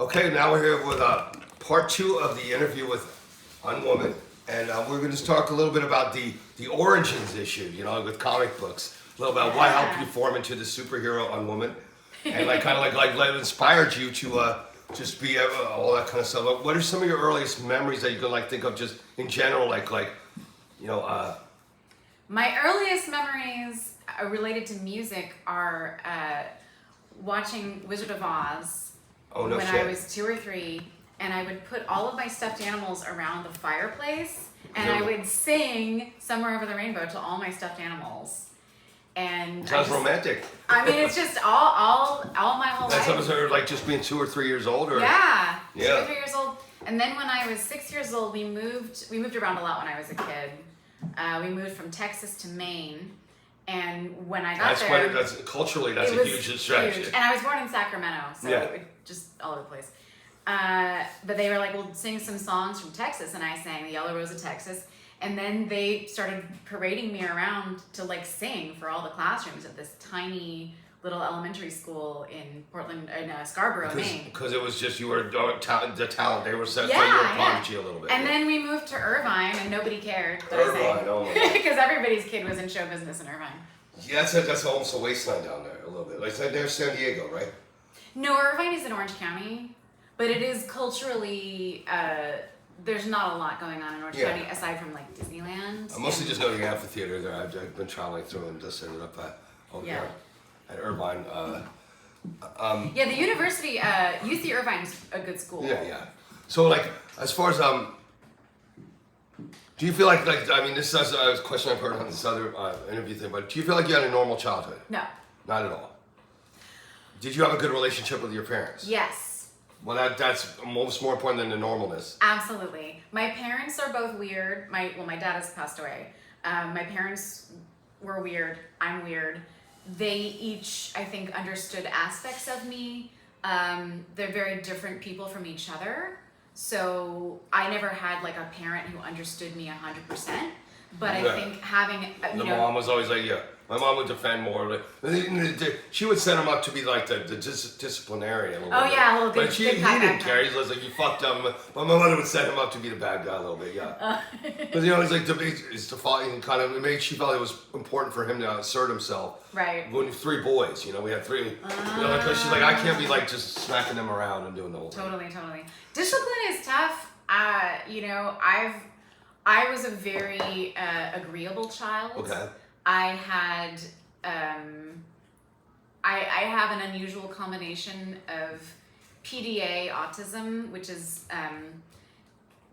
Okay, now we're here with part 2 of the interview with UNWOMAN, and we're going to talk a little bit about the origins issue, with comic books, a little about what helped you form into the superhero UNWOMAN, and like inspired you to just be all that kind of stuff. What are some of your earliest memories that you can think of just in general, My earliest memories related to music are watching Wizard of Oz. Oh, no when shit. I was 2 or 3, and I would put all of my stuffed animals around the fireplace, and I would sing "Somewhere Over the Rainbow" to all my stuffed animals. And sounds romantic. I mean, it's just all my whole life. That's like just being 2 or 3 years old, or yeah, 2 or 3 years old. And then when I was 6 years old, we moved around a lot when I was a kid. We moved from Texas to Maine. And when I got there, culturally that's a huge stretch. Huge. And I was born in Sacramento, so it just all over the place. But they were like, "Well, sing some songs from Texas," and I sang "The Yellow Rose of Texas." And then they started parading me around to sing for all the classrooms at this tiny little elementary school in Portland, in Scarborough, Maine. Because it was just you were the talent. They were set for your prodigy a little bit. And then we moved to Irvine, and nobody cared that Irvine, I sang. oh my God. Because everybody's kid was in show business in Irvine. Yeah, that's almost a wasteland down there a little bit. Like there's San Diego, right? No, Irvine is in Orange County, but it is culturally. There's not a lot going on in Orange County aside from Disneyland. I mostly just know the amphitheater there. I've been traveling through and just ended up at Irvine. The university, UC Irvine's a good school. Yeah. So as far as do you feel like I mean, this is a question I've heard on this other interview thing, but do you feel like you had a normal childhood? No. Not at all. Did you have a good relationship with your parents? Yes. Well, that's almost more important than the normalness. Absolutely. My parents are both weird. My dad has passed away. My parents were weird. I'm weird. They each, I think, understood aspects of me. They're very different people from each other. So I never had a parent who understood me 100%. But I think having, the mom was always my mom would defend more. She would set him up to be the disciplinarian a little bit. Yeah, a little bit. But he didn't care. He was like, you fucked up. But my mother would set him up to be the bad guy a little bit, Because, it's to follow, she felt it was important for him to assert himself. Right. When 3 boys, we had 3. Because she's like, I can't be just smacking them around and doing the whole thing. Totally. Discipline is tough. I was a very agreeable child. Okay. I had, I have an unusual combination of PDA, autism, which is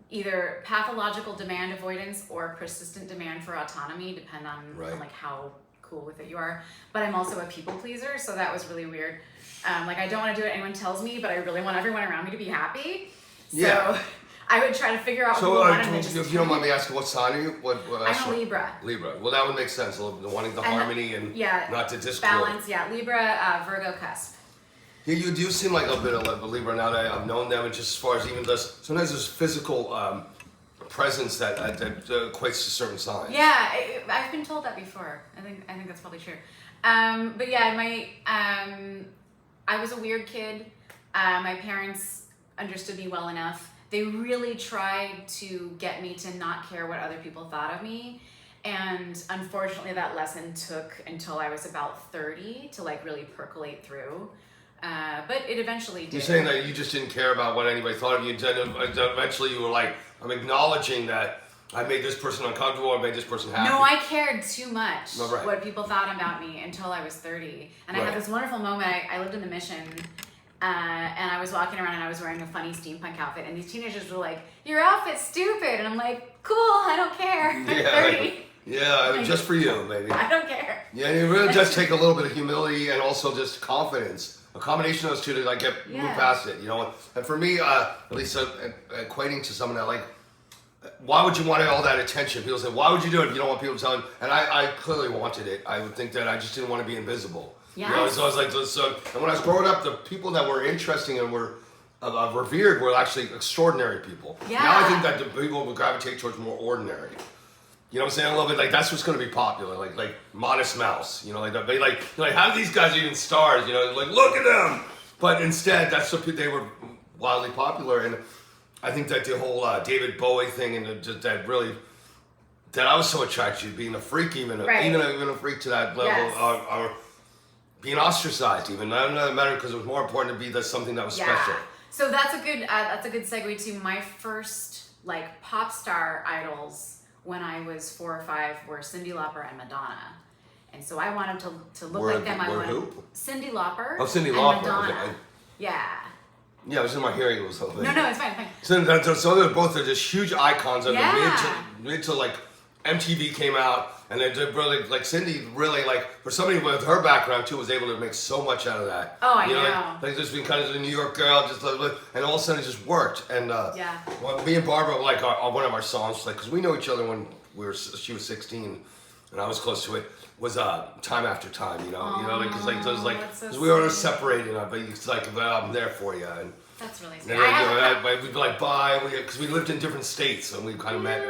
either pathological demand avoidance or persistent demand for autonomy, depend on how cool with it you are. But I'm also a people pleaser, so that was really weird. I don't want to do what anyone tells me, but I really want everyone around me to be happy. So I would try to figure out what I wanted. So, if you don't mind me asking, what sign are you? I'm a Libra. Libra. Well, that would make sense. Wanting the harmony and not the discord. Balance, Libra, Virgo cusp. Yeah, you do seem like a bit of a Libra now that I've known them, and just as far as even sometimes there's physical presence that equates to certain signs. Yeah, I've been told that before. I think that's probably true. But I was a weird kid. My parents understood me well enough. They really tried to get me to not care what other people thought of me. And unfortunately, that lesson took until I was about 30 to really percolate through. But it eventually did. You're saying that you just didn't care about what anybody thought of you. Eventually, you were like, I'm acknowledging that I made this person uncomfortable, I made this person happy. No, I cared too much what people thought about me until I was 30. And I had this wonderful moment. I lived in the Mission. And I was walking around and I was wearing a funny steampunk outfit, and these teenagers were like, "Your outfit's stupid," and I'm like, "Cool, I don't care. I'm 30." Just for you, baby. I don't care. Yeah, and it really does take a little bit of humility and also just confidence. A combination of those two to move past it, And for me, at least equating to someone that why would you want all that attention? People say, why would you do it if you don't want people to tell you? And I clearly wanted it. I would think that I just didn't want to be invisible. Yes. So I was and when I was growing up, the people that were interesting and were revered were actually extraordinary people. Yeah. Now I think that the people will gravitate towards more ordinary. You know what I'm saying? A little bit that's what's going to be popular, like Modest Mouse. How do these guys even stars? Look at them. But instead, that's what they were wildly popular, and I think that the whole David Bowie thing and that really that I was so attracted to, being a freak, even a freak to that level, Yes. or being ostracized, even not another matter because it was more important to be something that was special. So that's a good segue to my first like pop star idols when I was 4 or 5 were Cyndi Lauper and Madonna. And so I wanted to look like them. I wanted who? Cyndi Lauper. Oh, Cyndi and Lauper. Madonna. Okay. Yeah. Yeah, it was in my hearing. It was something. No, it's fine. So they're both just huge icons of Yeah. the mid to like MTV came out, and then really like Cyndi really like for somebody with her background too was able to make so much out of that. Oh, I you know. know. Like just being kind of a New York girl, just like, and all of a sudden it just worked. And well, me and Barbara like one of our songs, like because we know each other when she was 16, and I was close to it. Was Time After Time, you know, because we were separated, but it's like, well, I'm there for you, and that's really sweet. we'd be like, bye, because we lived in different states, and we kind of met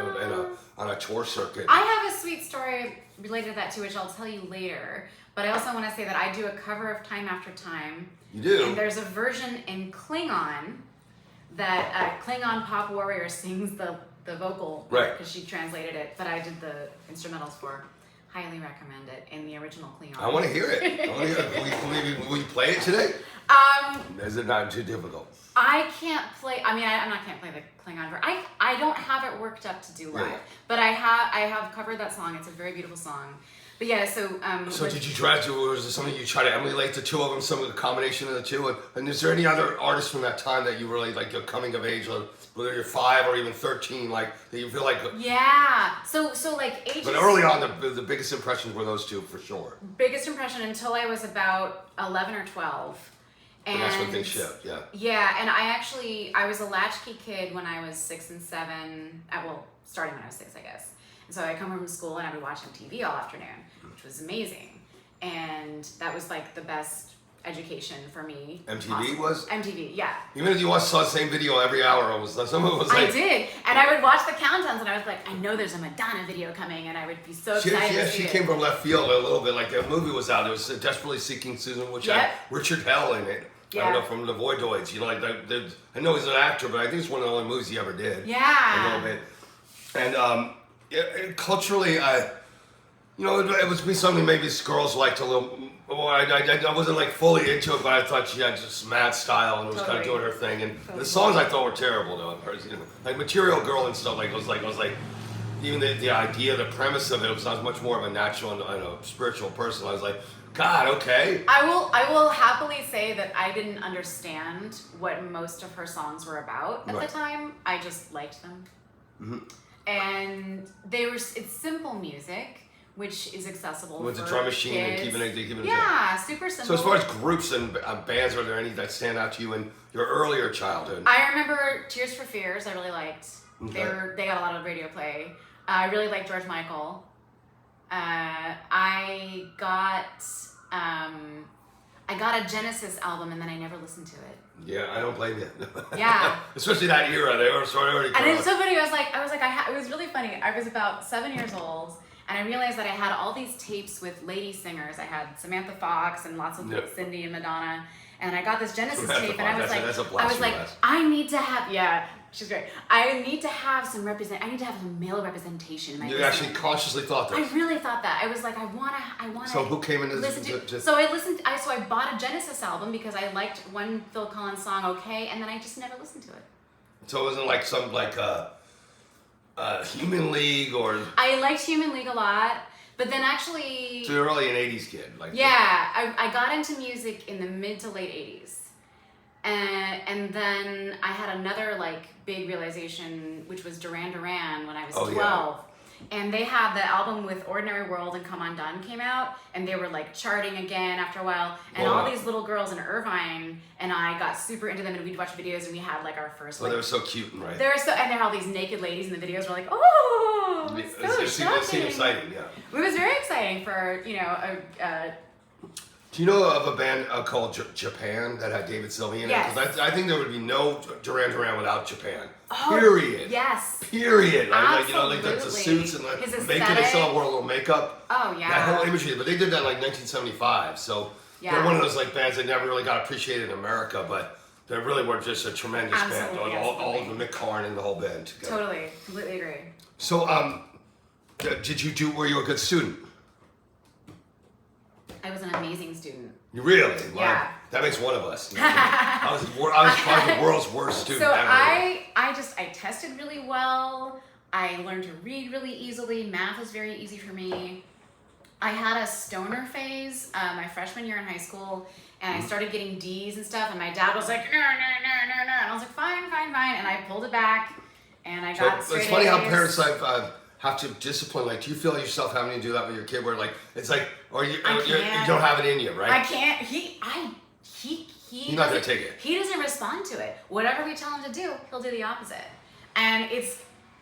on a tour circuit. I have a sweet story related to that too, which I'll tell you later. But I also want to say that I do a cover of Time After Time. You do? And there's a version in Klingon that Klingon Pop Warrior sings the vocal, right? Because she translated it, but I did the instrumentals for. Highly recommend it in the original Klingon. I want to hear it. Will you play it today? Is it not too difficult? I can't play. I mean, can't play the Klingon version. I don't have it worked up to do live, but I have covered that song. It's a very beautiful song. But yeah, so. So did you try to, or is there something you try to emulate the two of them? Some of the combination of the two, and is there any other artists from that time that you really like your coming of age, or whether you're 5 or even 13, like that you feel like? Yeah. So like ages. But early on, the biggest impressions were those two for sure. Biggest impression until I was about 11 or 12. And that's when things shift, yeah. Yeah, and I was a latchkey kid when I was 6 and 7. Starting when I was 6, I guess. And so I come from school and I would watch MTV all afternoon, which was amazing. And that was like the best education for me. MTV was? MTV, yeah. Even if you saw the same video every hour, some of it was like... I did, and I would watch the countdowns, and I was like, I know there's a Madonna video coming, and I would be so excited to see she came from left field a little bit, like the movie was out, it was Desperately Seeking Susan, which had Richard Hell in it. Yeah. I don't know, from the Voidoids, you know, like, I know he's an actor, but I think it's one of the only movies he ever did. Yeah. A little bit. And culturally, it was be something maybe girls liked a little. Well, I wasn't like fully into it, but I thought she had just mad style and was kind of doing her thing. And the songs I thought were terrible though. Like Material Girl and stuff. I was like even the idea, the premise of it was much more of a natural and spiritual person. I was like, God, okay. I will happily say that I didn't understand what most of her songs were about at the time. I just liked them. Mm-hmm. And it's simple music, which is accessible with for the drum machine kids. and keeping it. Yeah, super simple. So as far as groups and bands, are there any that stand out to you in your earlier childhood? I remember Tears for Fears. I really liked. Okay. They got a lot of radio play. I really liked George Michael. I got a Genesis album and then I never listened to it. Yeah, I don't blame you. Yeah. Especially that era, they were sort of already. And it's so funny. It was really funny. I was about 7 years old, and I realized that I had all these tapes with lady singers. I had Samantha Fox and lots of Cyndi and Madonna, and I got this Genesis tape, and I was like, I need to have she's great. I need to have some male representation. In my you actually consciously thought that. I really thought that. I was like, I want to. So who came in listen to? So I bought a Genesis album because I liked one Phil Collins song, okay, and then I just never listened to it. So it wasn't like some Human League or. I liked Human League a lot, but then actually. So you're really an '80s kid, like. Yeah, I got into music in the mid to late '80s. And then I had another big realization, which was Duran Duran when I was 12. Yeah. And they had the album with Ordinary World and Come Undone came out, and they were charting again after a while. And all these little girls in Irvine and I got super into them, and we'd watch videos, and we had our first. Well, they were so cute and right. They were and they're all these naked ladies in the videos. We're like, oh, it seemed exciting, yeah. It was very exciting for Do you know of a band called Japan that had David Sylvian in it? Because I think there would be no Duran Duran without Japan. Oh, period. Yes. Period. Absolutely. The suits and his making themselves wear a little makeup. Oh yeah. That whole imagery, but they did that 1975. So they're one of those bands that never really got appreciated in America, but They really were just a tremendous band. Absolutely, All of the Mick Karn and the whole band together. Totally, completely agree. So, were you a good student? I was an amazing student. You really? Wow. Yeah. That makes one of us. I was probably the world's worst student So ever. I tested really well. I learned to read really easily. Math was very easy for me. I had a stoner phase my freshman year in high school, and I started getting D's and stuff, and my dad was like, no, and I was like, fine, and I pulled it back, and I got straight A's. It's funny how parents have to discipline. Like, do you feel yourself having to do that with your kid, where like it's like, or you don't have it in you, right? I can't. He's not gonna take it. He doesn't respond to it. Whatever we tell him to do, he'll do the opposite, and it's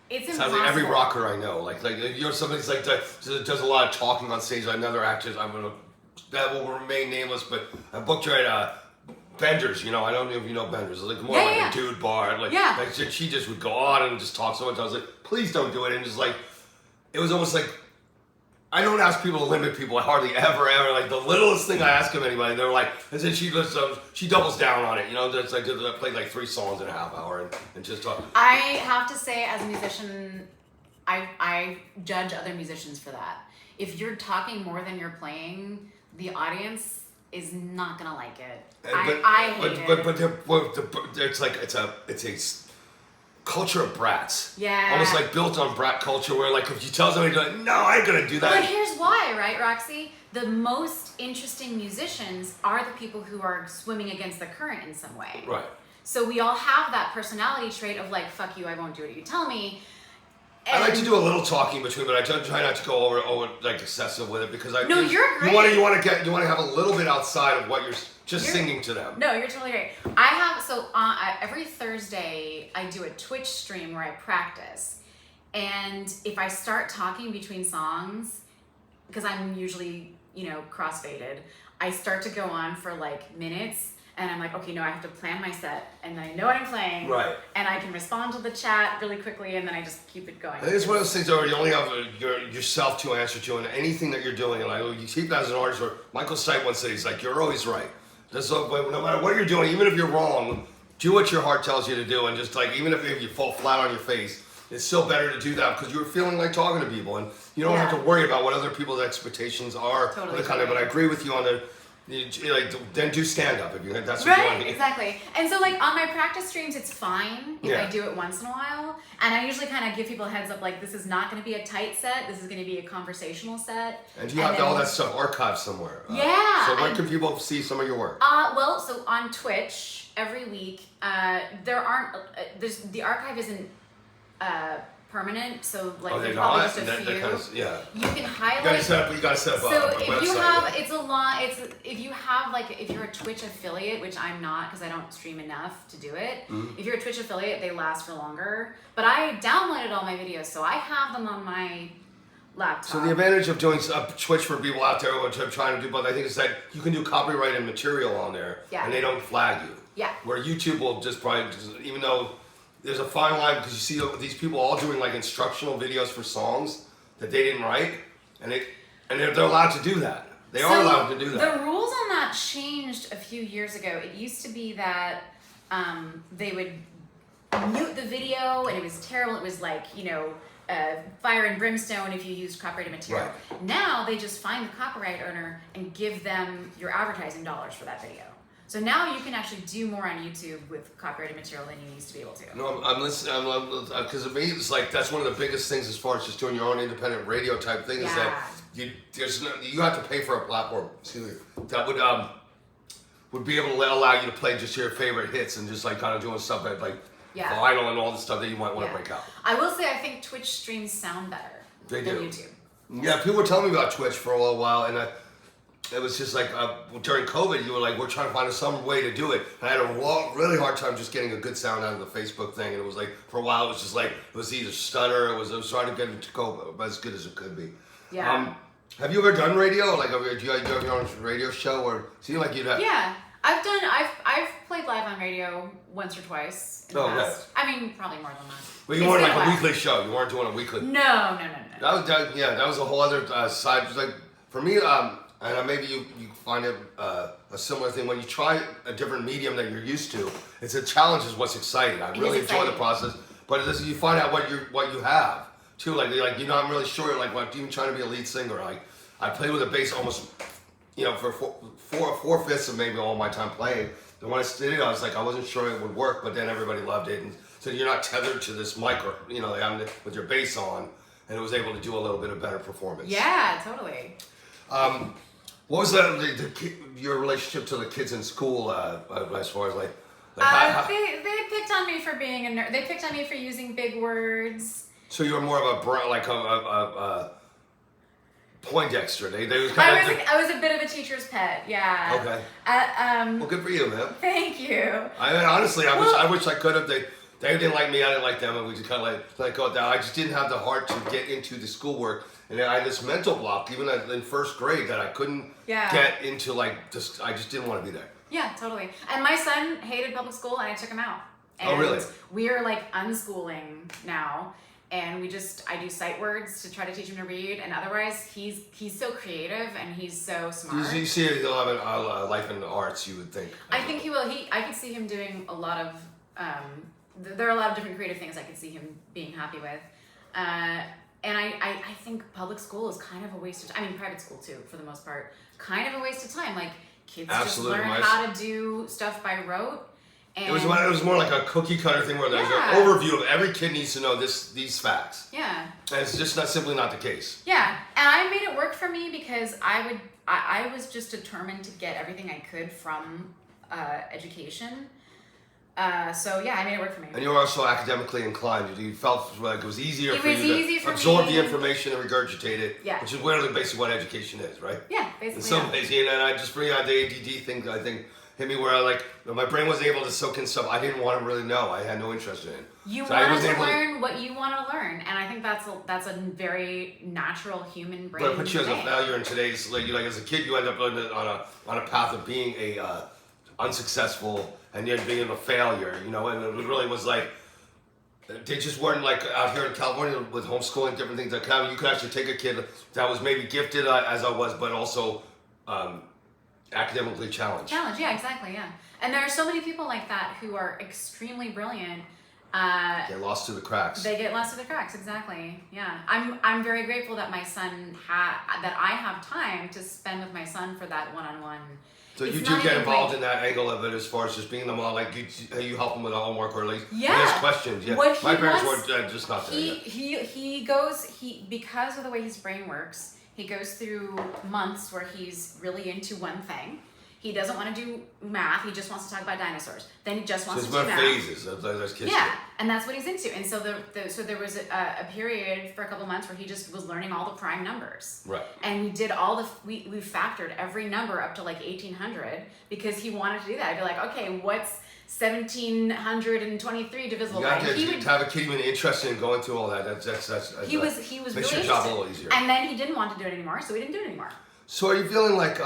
impossible. Sounds like every rocker I know. Like you're somebody's like does a lot of talking on stage. Another actor, that will remain nameless, but I booked her at Bender's. You know, I don't know if you know Bender's. It's like more like a dude bar. Like she just would go on and just talk so much. I was like, please don't do it. And just like it was almost like I don't ask people to limit people. I hardly ever like the littlest thing I ask of anybody. They're like, and then she doubles down on it. You know, that's like I played like 3 songs in a half hour and just talk. I have to say, as a musician, I judge other musicians for that. If you're talking more than you're playing, the audience is not gonna like it. I hate it. But it's like it's a culture of brats. Yeah. Almost like built on brat culture, where like if you tell somebody, like, no, I ain't gonna do that. But here's why, right, Roxy? The most interesting musicians are the people who are swimming against the current in some way. Right. So we all have that personality trait of like, fuck you, I won't do what you tell me. I like to do a little talking between, but I try not to go over like excessive with it because I. No, you're great. You want to have a little bit outside of what you're singing to them. No, you're totally great. I have every Thursday I do a Twitch stream where I practice, and if I start talking between songs, because I'm usually crossfaded, I start to go on for like minutes. And I'm like, okay, no, I have to plan my set, and then I know what I'm playing, right? And I can respond to the chat really quickly, and then I just keep it going. I think it's one of those things where you only have yourself to answer to, and anything that you're doing, and like you keep that as an artist. Where Michael Stipe once said, he's like, you're always right. No matter what you're doing, even if you're wrong, do what your heart tells you to do, and just like even if you fall flat on your face, it's still better to do that because you're feeling like talking to people, and you don't have to worry about what other people's expectations are. Totally. But I agree with you on the. Then do stand up if you that's what you want to do. Exactly. And so like on my practice streams, it's fine if I do it once in a while, and I usually kind of give people a heads up like this is not going to be a tight set. This is going to be a conversational set. And you have all that stuff archived somewhere. Yeah. So where can people see some of your work? Well, so on Twitch every week, the archive isn't permanent, so like there's probably just a few. You can highlight. You gotta set up so a website. If you have, it's a lot. If you have like if you're a Twitch affiliate, which I'm not because I don't stream enough to do it. Mm-hmm. If you're a Twitch affiliate, they last for longer. But I downloaded all my videos, so I have them on my laptop. So the advantage of doing Twitch for people out there which I'm trying to do, but I think is that you can do copyrighted material on there, and they don't flag you. Yeah. Where YouTube will just probably, even though. There's a fine line because you see these people all doing like instructional videos for songs that they didn't write, and they're allowed to do that. They are allowed to do that. The rules on that changed a few years ago. It used to be that they would mute the video, and it was terrible. It was like fire and brimstone if you used copyrighted material. Right. Now they just find the copyright owner and give them your advertising dollars for that video. So now you can actually do more on YouTube with copyrighted material than you used to be able to. No, I'm listening, because to me it's like that's one of the biggest things as far as just doing your own independent radio type thing is that you have to pay for a platform that would be able to allow you to play just your favorite hits and just like kind of doing stuff that like vinyl and all the stuff that you might want to break out. I will say I think Twitch streams sound better than YouTube. Yeah, people were telling me about Twitch for a little while, and it was just like during COVID, you were like, we're trying to find some way to do it. And I had a really hard time just getting a good sound out of the Facebook thing. And it was like, for a while, it was just like, it was either stutter, it was trying to get it to go as good as it could be. Yeah. Have you ever done radio? Like, do you have your own radio show? Or seem like you'd have... Yeah. I've played live on radio once or twice in the past. I mean, probably more than that. But you weren't like a weekly show. You weren't doing a weekly... No. That was a whole other side. Just like, for me... And maybe you find it a similar thing when you try a different medium that you're used to. It's a challenge is what's exciting. I really enjoy the process, but this, you find out what you have too. Like you know, I'm really sure. Like, what even trying to be a lead singer. Like, I played with a bass almost, you know, for four fifths of maybe all my time playing. And when I did it, I was like, I wasn't sure it would work, but then everybody loved it, and so you're not tethered to this mic, or you know, with your bass on, and it was able to do a little bit of better performance. Yeah, totally. What was your relationship to the kids in school as far as like they picked on me for being a nerd. They picked on me for using big words. So you were more of a Poindexter. They was kind of. I was a bit of a teacher's pet. Yeah. Okay. Well, good for you, man. Thank you. I mean, honestly, I wish I could have. They didn't like me. I didn't like them, and we just kind of let go down. I just didn't have the heart to get into the schoolwork. And I had this mental block, even in first grade, that I couldn't get into, like, just, I just didn't want to be there. Yeah, totally. And my son hated public school, and I took him out. And oh, really? We are, like, unschooling now, and I do sight words to try to teach him to read, and otherwise, he's so creative, and he's so smart. You see he'll have a life in the arts, you would think. I think he will. I could see him doing a lot of, there are a lot of different creative things I could see him being happy with. And I think public school is kind of a waste of time. I mean, private school too, for the most part. Kind of a waste of time. Like, kids Absolutely. just learn how to do stuff by rote. And it was more like a cookie cutter thing where there's an overview of every kid needs to know these facts. Yeah. And it's just simply not the case. Yeah. And I made it work for me because I was just determined to get everything I could from education. So yeah, I made it work for me. And you were also academically inclined. You felt like it was easier for you to absorb the information and regurgitate it. Yeah. Which is really basically what education is, right? Yeah, basically. In some ways, and I just bring out the ADD thing. I think hit me where my brain wasn't able to soak in stuff I didn't want to really know. I had no interest in it. You wanted to learn what you want to learn, and I think that's a very natural human brain. But it puts you as a failure in today's like as a kid, you end up on a path of being a unsuccessful and then being a failure, you know. And it really was like they just weren't like out here in California with homeschooling, different things like that. You could actually take a kid that was maybe gifted as I was, but also academically challenged. Yeah, exactly, yeah. And there are so many people like that who are extremely brilliant. Get lost to the cracks. They get lost to the cracks, exactly. Yeah, I'm very grateful that my son that I have time to spend with my son for that one-on-one. So you do get involved in that angle of it as far as just being the mom, like you help him with the homework or at least he has questions. Yeah, my parents were just not there yet. He goes because of the way his brain works. He goes through months where he's really into one thing. He doesn't want to do math. He just wants to talk about dinosaurs. Then he just wants to do math. Phases of those kids. Yeah, and that's what he's into. And so so there was a period for a couple months where he just was learning all the prime numbers. Right. And we did we factored every number up to like 1800 because he wanted to do that. I'd be like, okay, what's 1723 divisible by? To have a kid even interested in going through all that. He was makes really your job a little easier. And then he didn't want to do it anymore, so we didn't do it anymore. So are you feeling like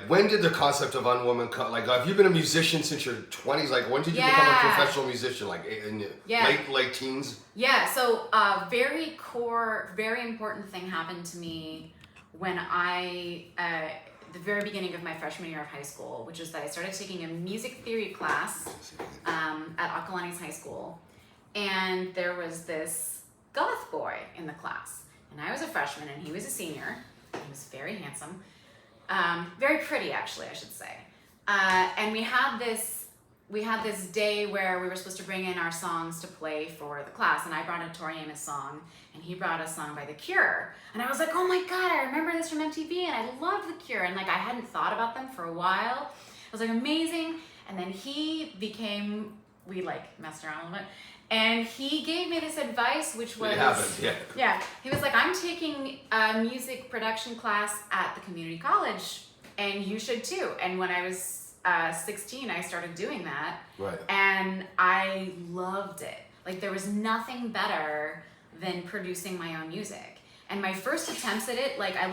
when did the concept of UNWOMAN come? Like, have you been a musician since your 20s? Like, when did you become a professional musician? Like, in late teens? Yeah, so very important thing happened to me when the very beginning of my freshman year of high school, which is that I started taking a music theory class at Akalani's high school. And there was this goth boy in the class. And I was a freshman and he was a senior. He was very handsome. Very pretty, actually, I should say. And we had this day where we were supposed to bring in our songs to play for the class, and I brought a Tori Amos song, and he brought a song by The Cure. And I was like, oh my God, I remember this from MTV, and I love The Cure. And like, I hadn't thought about them for a while. It was like amazing. And then we like messed around a little bit. And he gave me this advice, which was... It happened, yeah. Yeah. He was like, I'm taking a music production class at the community college, and you should too. And when I was 16, I started doing that. Right. And I loved it. Like, there was nothing better than producing my own music. And my first attempts at it, like, I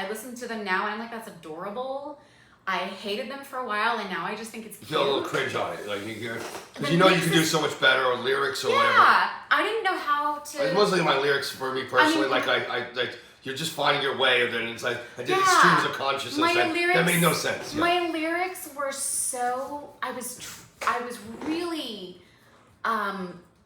listen to them now, and I'm like, that's adorable. I hated them for a while, and now I just think it's cute. You feel a little cringe on it, like because you know you can do so much better, or lyrics or whatever. Yeah, I didn't know how to. It's mostly my lyrics for me personally. I Yeah. just finding your way, and then it's like I did Yeah. the streams of consciousness. My That lyrics- made no sense. Yeah. My lyrics were so I was really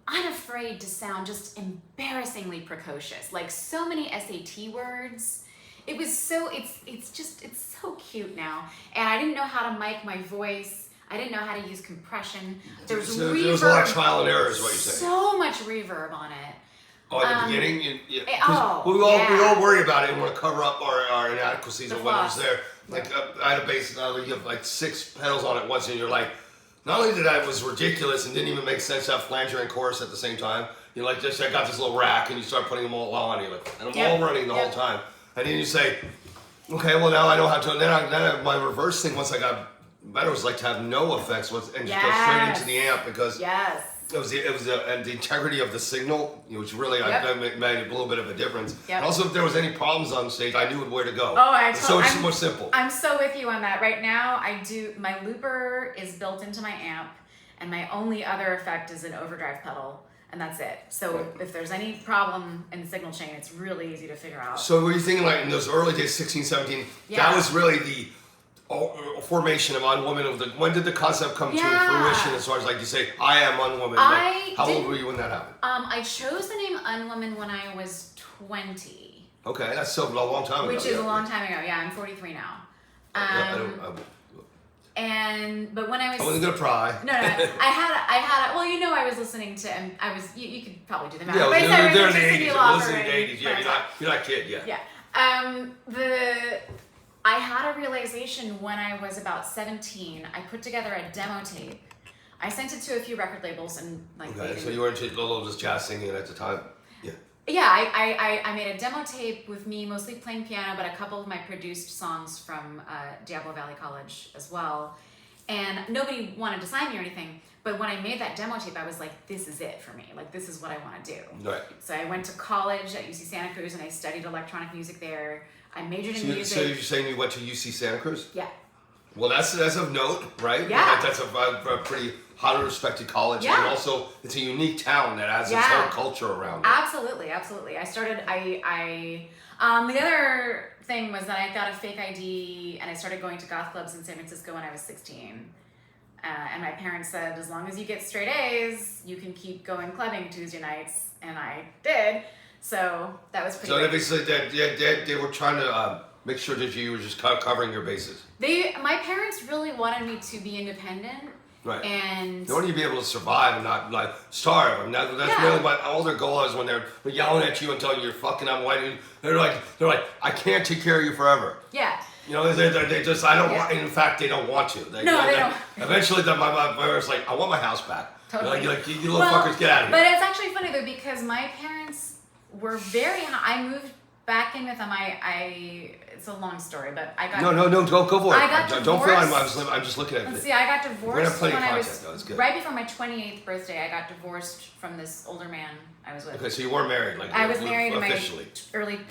unafraid to sound just embarrassingly precocious. Like so many SAT words. It was so it's so cute now. And I didn't know how to mic my voice. I didn't know how to use compression. There was reverb. There was a lot of trial and error, is what you're saying. So much reverb on it. Oh, at the beginning, we yeah. all worry about it and want to cover up our inadequacies The or whatever's flaws. there. Like I had a bass, you have like 6 pedals on it once, and you're like, not only did it was ridiculous and didn't even make sense to have flanger and chorus at the same time. You're like, just I got this little rack, and you start putting them all on, and you're like, and I'm all running the whole time. And then you say, okay, well now I know how to. And then my reverse thing once I got better was like to have no effects and just go straight into the amp because it was the integrity of the signal, which really I made a little bit of a difference. Yep. And also if there was any problems on stage, I knew where to go. Oh, so it's more simple. I'm so with you on that. Right now, my looper is built into my amp, and my only other effect is an overdrive pedal. And that's it. So if there's any problem in the signal chain, it's really easy to figure out. So were you thinking like in those early days, 16, 17, that was really the formation of UNWOMAN? When did the concept come to fruition as far as like you say, I am UNWOMAN? How old were you when that happened? I chose the name UNWOMAN when I was 20. Okay, that's so a long time ago. Which is a long time ago. Yeah, I'm 43 now. But when I wasn't gonna pry. No, I had. Well, I was listening to, and I was. You could probably do the math. Yeah, they're in the 80s. Listening to the 80s. Yeah, you're not a kid. Yeah. Yeah. I had a realization when I was about 17. I put together a demo tape. I sent it to a few record labels and like. Okay, so you were into a little just jazz singing at the time. Yeah. Yeah, I made a demo tape with me mostly playing piano, but a couple of my produced songs from Diablo Valley College as well. And nobody wanted to sign me or anything, but when I made that demo tape, I was like, this is it for me. Like, this is what I want to do. Right. So I went to college at UC Santa Cruz and I studied electronic music there. I majored in music. So you're saying you went to UC Santa Cruz? Yeah. Well, that's of note, right? Yeah. That's a pretty highly respected college. Yeah. And also, it's a unique town that has its own culture around it. Absolutely. I started, the other thing was that I got a fake ID and I started going to goth clubs in San Francisco when I was 16. And my parents said, as long as you get straight A's, you can keep going clubbing Tuesday nights. And I did. So that was pretty So great. basically, they were trying to make sure that you were just covering your bases. My parents really wanted me to be independent. Right. And they want you to be able to survive and not like starve. And that's really what all their goal is when they're yelling at you and telling you you're fucking up white. They're like, I can't take care of you forever. Yeah. They just, I don't want, in fact, they don't want to. They don't. Eventually, my parents like, I want my house back. Totally. You little fuckers, get out of here. But it's actually funny though, because my parents were I moved back in with them. It's a long story, but I got... No, go for it. I got Don't feel divorced. I'm just looking at it. Let's see, I got divorced We're gonna have plenty when of I content, though. It's good. right before my 28th birthday. I got divorced from this older man I was with. Okay, so you weren't married, like I was married officially.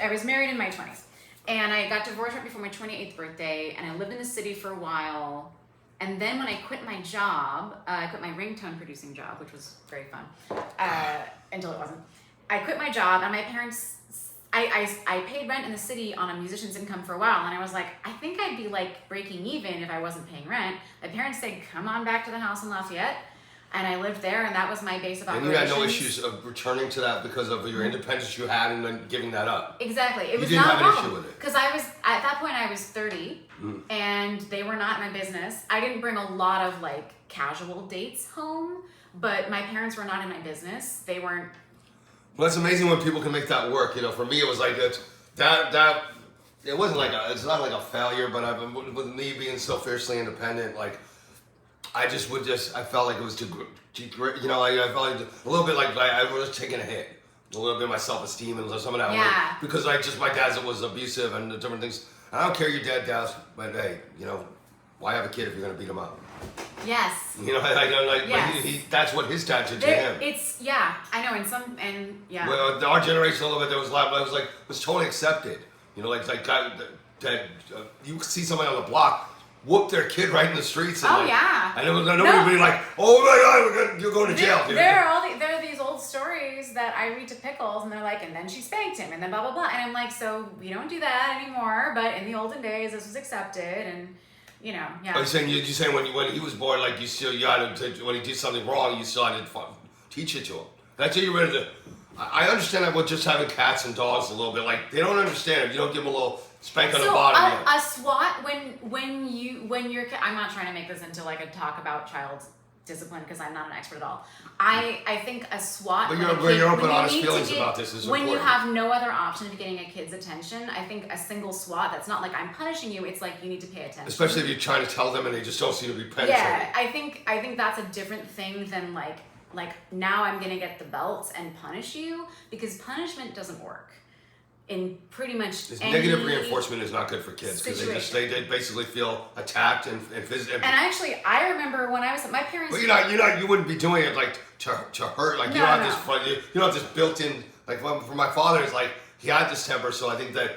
I was married in my 20s. And I got divorced right before my 28th birthday, and I lived in the city for a while. And then when I quit my job, I quit my ringtone producing job, which was very fun, until it wasn't. I quit my job, and my parents, I paid rent in the city on a musician's income for a while, and I was like, I think I'd be like breaking even if I wasn't paying rent. My parents said, come on back to the house in Lafayette. And I lived there, and that was my base of operations. And you had no issues of returning to that because of your independence you had and then giving that up. Exactly. It was you didn't not have a an problem. issue with it. Because at that point I was 30, and they were not my business. I didn't bring a lot of like casual dates home, but my parents were not in my business. They weren't. Well, it's amazing when people can make that work. For me it was like that. It wasn't like it's not like a failure, but with me being so fiercely independent, like. I felt like it was too great. I felt like a little bit like I was taking a hit. A little bit of my self-esteem and some of that. Yeah. Because my dad was abusive and different things. I don't care your dad does, but hey, why have a kid if you're going to beat him up? Yes. Yes. That's what his dad did to him. I know, Well, our generation a little bit, there was a lot, but it was totally accepted. You see somebody on the block whoop their kid right in the streets. And and nobody would be like, oh my God, you're going to jail, dude. There are these old stories stories that I read to Pickles, and they're like, and then she spanked him, and then blah blah blah, and I'm like, so we don't do that anymore. But in the olden days, this was accepted, and yeah. Are you saying when he was born, like you had to, when he did something wrong, you still had to teach it to him? That's what you're ready to. I understand that with just having cats and dogs a little bit. Like they don't understand it. You don't give them a little spank on the bottom. A swat when you're. I'm not trying to make this into like a talk about child discipline because I'm not an expert at all. I think a swat. But your open, honest feelings about this is important. When you have no other option of getting a kid's attention, I think a single swat. That's not like I'm punishing you. It's like you need to pay attention. Especially if you're trying to tell them and they just don't seem to be penetrating. Yeah, I think that's a different thing than like now I'm gonna get the belts and punish you, because punishment doesn't work in pretty much this any negative reinforcement is not good for kids because they basically feel attacked and physically. And actually, I remember when I was my parents. But you wouldn't be doing it like to hurt. Like you don't have this built-in. Like for my father, it's like he had this temper, so I think that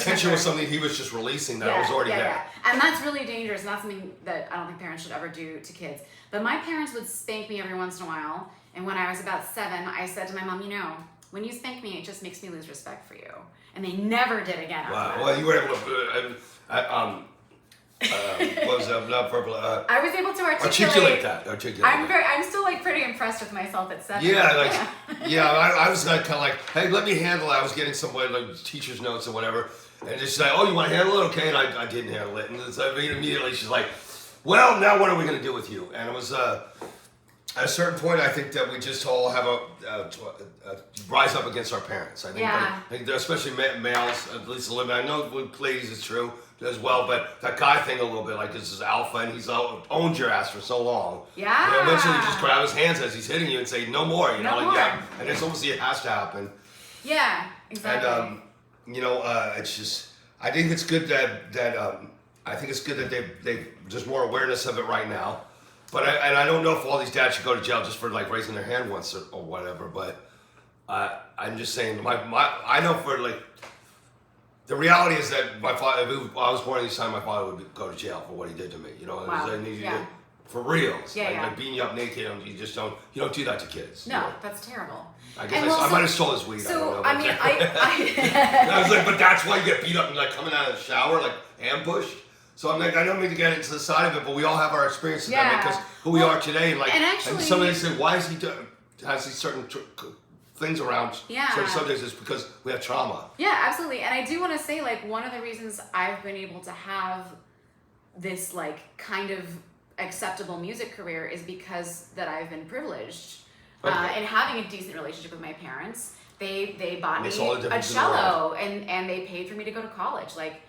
tension was something he was just releasing that was already there. Yeah. And that's really dangerous, and that's something that I don't think parents should ever do to kids. But my parents would spank me every once in a while, and when I was about 7, I said to my mom, when you spank me, it just makes me lose respect for you. And they never did again after that. Well, you were able to, what was that? Not verbal. I was able to articulate that. I'm still like pretty impressed with myself at 7. Yeah, I was kind of like, hey, let me handle it. I was getting some like teacher's notes or whatever, and just like, oh, you want to handle it? Okay, and I didn't handle it, and so immediately she's like, well, now what are we going to do with you? And it was at a certain point, I think that we just all have a rise up against our parents. I think especially males, at least a little bit. I know with ladies it's true as well, but that guy thing a little bit, like this is alpha, and he's owned your ass for so long. Yeah. Eventually you just grab his hands as he's hitting you and say, no more. No more. Yeah. And it's almost it has to happen. Yeah, exactly. And it's just, I think it's good that they've just more awareness of it right now. But I don't know if all these dads should go to jail just for like raising their hand once or whatever. But I'm just saying, I know for like the reality is that my father, if I was born at this time, my father would go to jail for what he did to me. Wow. For real. Yeah. Like beating you up naked, and you don't do that to kids. No, that's terrible. I guess I might have stole his weed. So I don't know. I was like, but that's why you get beat up and like coming out of the shower, like ambushed. So I'm like, I don't mean to get into the side of it, but we all have our experiences because who we are today. Like, and somebody said, why is has these certain things around certain subjects? Is because we have trauma. Yeah, absolutely. And I do want to say, like, one of the reasons I've been able to have this like kind of acceptable music career is because that I've been privileged and having a decent relationship with my parents. They bought me a cello and they paid for me to go to college. Like.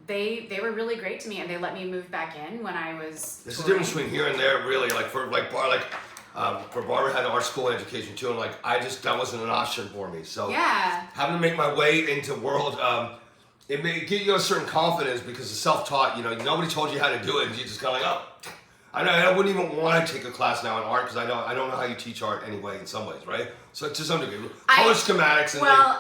They were really great to me, and they let me move back in when I was. There's a difference between here and there, really. Like for Barbara had art school education too, and like that wasn't an option for me. So having to make my way into world, it may give you a certain confidence because it's self-taught. Nobody told you how to do it, and you just kind of like, oh. I wouldn't even want to take a class now in art because I don't know how you teach art anyway in some ways, right? So to some degree, color schematics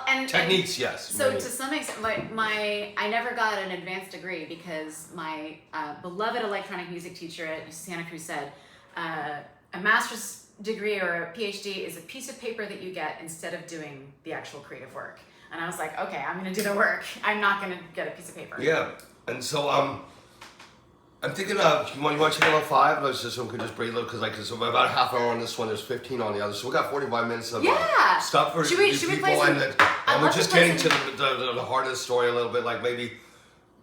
and techniques, yes. So to some extent, I never got an advanced degree because my beloved electronic music teacher at UC Santa Cruz said a master's degree or a PhD is a piece of paper that you get instead of doing the actual creative work. And I was like, okay, I'm going to do the work. I'm not going to get a piece of paper. Yeah, and so I'm thinking you want to check out 5? Let's just so we can just breathe a little because so about a half hour on this one. There's 15 on the other, so we got 45 minutes of stuff for people. And we're just getting to the heart of the story a little bit, like maybe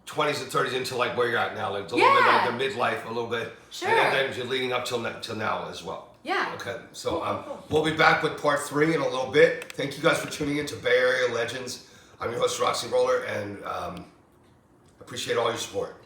20s and 30s into like where you're at now, like a little bit like the midlife, a little bit, sure. And then you're leading up till now as well. Yeah. Okay, so cool. We'll be back with part 3 in a little bit. Thank you guys for tuning in to Bay Area Legends. I'm your host Roxy Roller, and appreciate all your support.